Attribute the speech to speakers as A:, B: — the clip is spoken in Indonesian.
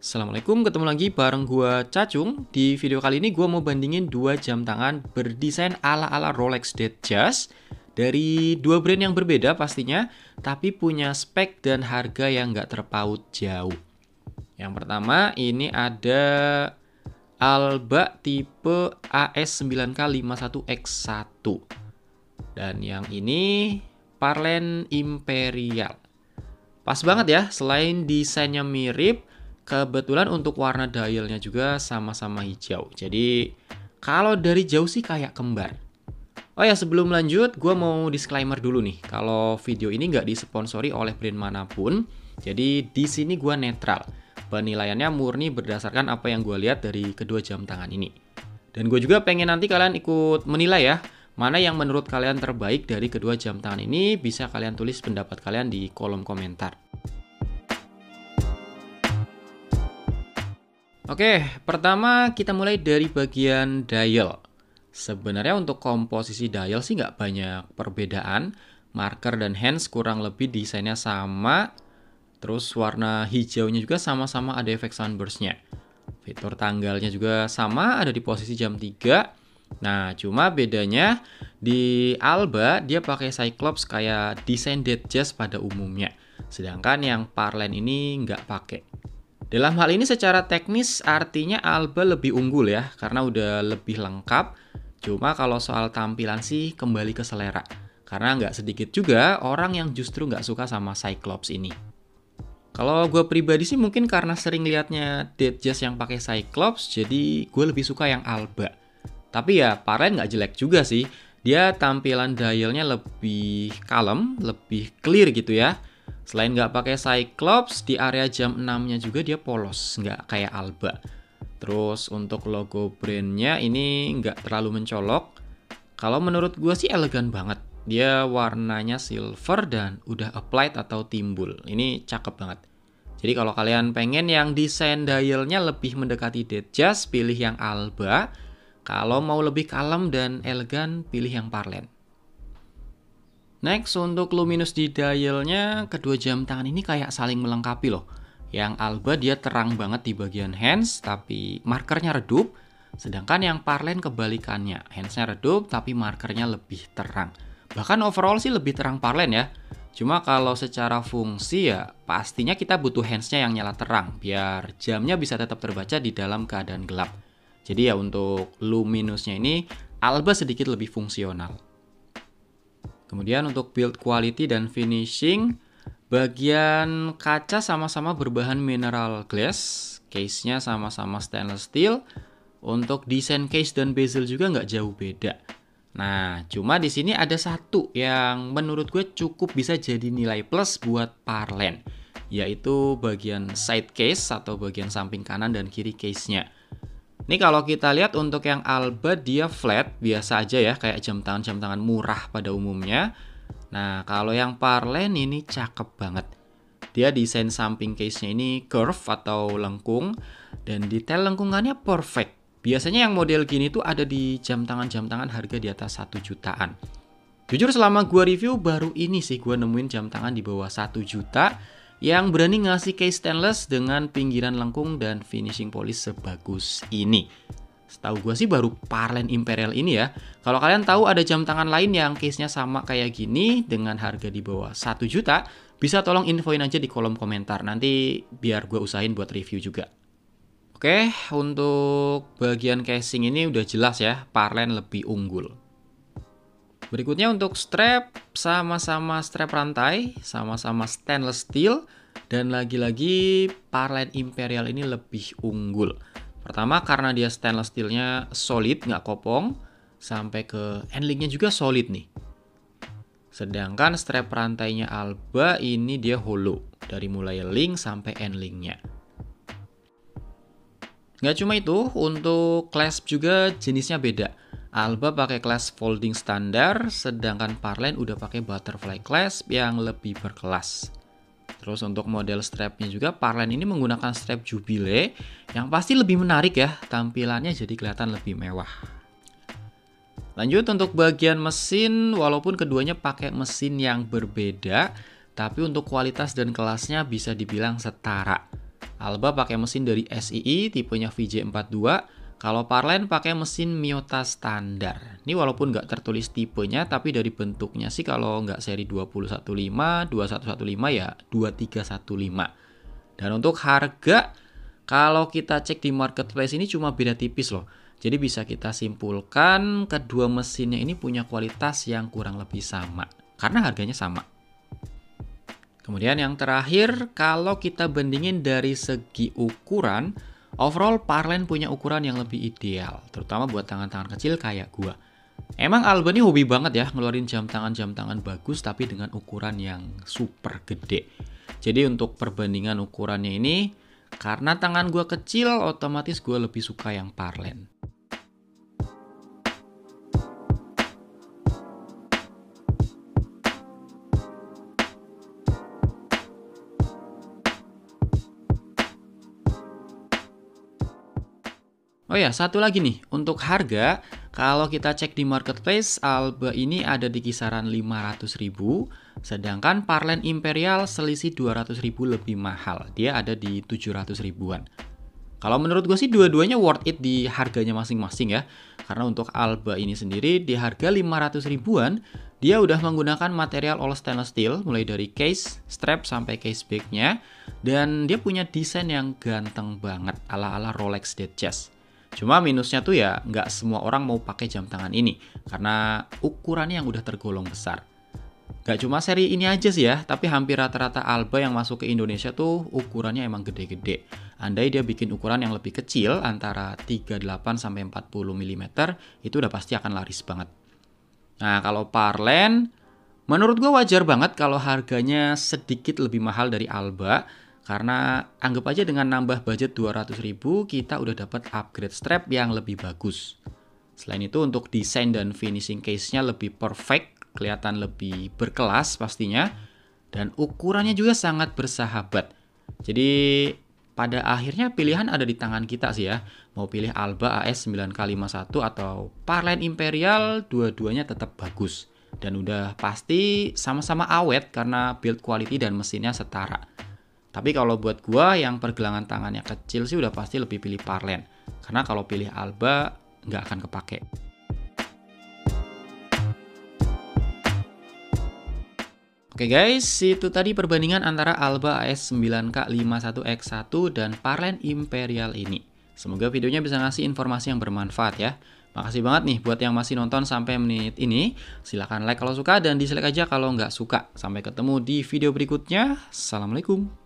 A: Assalamualaikum, ketemu lagi bareng gua Cacung. Di video kali ini gua mau bandingin dua jam tangan berdesain ala-ala Rolex Datejust dari dua brand yang berbeda pastinya, tapi punya spek dan harga yang nggak terpaut jauh. Yang pertama ini ada Alba tipe AS9K51X1. Dan yang ini Parlen Imperial. Pas banget ya, selain desainnya mirip, kebetulan untuk warna dialnya juga sama-sama hijau. Jadi kalau dari jauh sih kayak kembar. Oh ya, sebelum lanjut, gue mau disclaimer dulu nih. Kalau video ini nggak disponsori oleh brand manapun, jadi di sini gue netral. Penilaiannya murni berdasarkan apa yang gue lihat dari kedua jam tangan ini. Dan gue juga pengen nanti kalian ikut menilai ya, mana yang menurut kalian terbaik dari kedua jam tangan ini. Bisa kalian tulis pendapat kalian di kolom komentar. Oke, pertama kita mulai dari bagian dial. Sebenarnya untuk komposisi dial sih nggak banyak perbedaan. Marker dan hands kurang lebih desainnya sama. Terus warna hijaunya juga sama-sama ada efek sunburst-nya. Fitur tanggalnya juga sama, ada di posisi jam 3. Nah, cuma bedanya di Alba dia pakai Cyclops kayak desain Datejust pada umumnya. Sedangkan yang Parlen ini nggak pakai. Dalam hal ini secara teknis artinya Alba lebih unggul ya, karena udah lebih lengkap. Cuma kalau soal tampilan sih kembali ke selera. Karena nggak sedikit juga orang yang justru nggak suka sama Cyclops ini. Kalau gue pribadi sih mungkin karena sering liatnya Datejust yang pakai Cyclops, jadi gue lebih suka yang Alba. Tapi ya Parlen nggak jelek juga sih. Dia tampilan dialnya lebih kalem, lebih clear gitu ya. Selain nggak pakai Cyclops, di area jam 6-nya juga dia polos, nggak kayak Alba. Terus untuk logo brandnya ini nggak terlalu mencolok. Kalau menurut gue sih elegan banget. Dia warnanya silver dan udah applied atau timbul. Ini cakep banget. Jadi kalau kalian pengen yang desain dialnya lebih mendekati Datejust, pilih yang Alba. Kalau mau lebih kalem dan elegan, pilih yang Parlen. Next, untuk luminous di dialnya, kedua jam tangan ini kayak saling melengkapi loh. Yang Alba dia terang banget di bagian hands, tapi markernya redup. Sedangkan yang Parlen kebalikannya, handsnya redup, tapi markernya lebih terang. Bahkan overall sih lebih terang Parlen ya. Cuma kalau secara fungsi ya, pastinya kita butuh handsnya yang nyala terang, biar jamnya bisa tetap terbaca di dalam keadaan gelap. Jadi ya untuk luminusnya ini, Alba sedikit lebih fungsional. Kemudian untuk build quality dan finishing, bagian kaca sama-sama berbahan mineral glass, case-nya sama-sama stainless steel. Untuk desain case dan bezel juga nggak jauh beda. Nah, cuma di sini ada satu yang menurut gue cukup bisa jadi nilai plus buat Parlen, yaitu bagian side case atau bagian samping kanan dan kiri case-nya. Ini kalau kita lihat untuk yang Alba dia flat, biasa aja ya, kayak jam tangan murah pada umumnya. Nah, kalau yang Parlen ini cakep banget. Dia desain samping case-nya ini curve atau lengkung, dan detail lengkungannya perfect. Biasanya yang model gini tuh ada di jam tangan harga di atas 1 jutaan. Jujur selama gue review baru ini sih gue nemuin jam tangan di bawah 1 juta yang berani ngasih case stainless dengan pinggiran lengkung dan finishing polish sebagus ini. Setahu gue sih baru Parlen Imperial ini ya. Kalau kalian tahu ada jam tangan lain yang case-nya sama kayak gini dengan harga di bawah 1 juta, bisa tolong infoin aja di kolom komentar. Nanti biar gue usahain buat review juga. Oke, untuk bagian casing ini udah jelas ya, Parlen lebih unggul. Berikutnya untuk strap, sama-sama strap rantai, sama-sama stainless steel, dan lagi-lagi Parlen Imperial ini lebih unggul. Pertama karena dia stainless steelnya solid, nggak kopong, sampai ke endlingnya juga solid nih. Sedangkan strap rantainya Alba ini dia hollow, dari mulai link sampai endlingnya. Nggak cuma itu, untuk clasp juga jenisnya beda. Alba pakai clasp folding standar, sedangkan Parlen udah pakai butterfly clasp yang lebih berkelas. Terus untuk model strapnya juga Parlen ini menggunakan strap Jubilee yang pasti lebih menarik ya, tampilannya jadi kelihatan lebih mewah. Lanjut untuk bagian mesin, walaupun keduanya pakai mesin yang berbeda, tapi untuk kualitas dan kelasnya bisa dibilang setara. Alba pakai mesin dari SII, tipenya VJ42. Kalau Parlen pakai mesin Miyota standar. Ini walaupun nggak tertulis tipenya, tapi dari bentuknya sih kalau nggak seri 2015, 2115 ya 2315. Dan untuk harga, kalau kita cek di marketplace ini cuma beda tipis loh. Jadi bisa kita simpulkan kedua mesinnya ini punya kualitas yang kurang lebih sama. Karena harganya sama. Kemudian yang terakhir, kalau kita bandingin dari segi ukuran, overall Parlen punya ukuran yang lebih ideal, terutama buat tangan-tangan kecil kayak gua. Emang Alba ini hobi banget ya ngeluarin jam tangan bagus tapi dengan ukuran yang super gede. Jadi untuk perbandingan ukurannya ini, karena tangan gua kecil, otomatis gua lebih suka yang Parlen. Oh ya, satu lagi nih, untuk harga, kalau kita cek di marketplace, Alba ini ada di kisaran 500.000, sedangkan Parlen Imperial selisih 200.000 lebih mahal, dia ada di 700 ribuan. Kalau menurut gue sih dua-duanya worth it di harganya masing-masing ya, karena untuk Alba ini sendiri di harga 500 ribuan, dia udah menggunakan material all stainless steel, mulai dari case, strap, sampai case backnya, dan dia punya desain yang ganteng banget, ala-ala Rolex Datejust. Cuma minusnya tuh ya nggak semua orang mau pakai jam tangan ini karena ukurannya yang udah tergolong besar. Nggak cuma seri ini aja sih ya, tapi hampir rata-rata Alba yang masuk ke Indonesia tuh ukurannya emang gede-gede. Andai dia bikin ukuran yang lebih kecil antara 38-40 mm, itu udah pasti akan laris banget. Nah kalau Parlen, menurut gue wajar banget kalau harganya sedikit lebih mahal dari Alba. Karena anggap aja dengan nambah budget 200.000 kita udah dapat upgrade strap yang lebih bagus. Selain itu untuk desain dan finishing case-nya lebih perfect, kelihatan lebih berkelas pastinya. Dan ukurannya juga sangat bersahabat. Jadi pada akhirnya pilihan ada di tangan kita sih ya. Mau pilih Alba AS 9K51 atau Parlen Imperial, dua-duanya tetap bagus. Dan udah pasti sama-sama awet karena build quality dan mesinnya setara. Tapi kalau buat gua yang pergelangan tangannya kecil sih udah pasti lebih pilih Parlen. Karena kalau pilih Alba nggak akan kepake. Oke guys, itu tadi perbandingan antara Alba AS 9K51X1 dan Parlen Imperial ini. Semoga videonya bisa ngasih informasi yang bermanfaat ya. Makasih banget nih buat yang masih nonton sampai menit ini. Silahkan like kalau suka dan dislike aja kalau nggak suka. Sampai ketemu di video berikutnya. Assalamualaikum.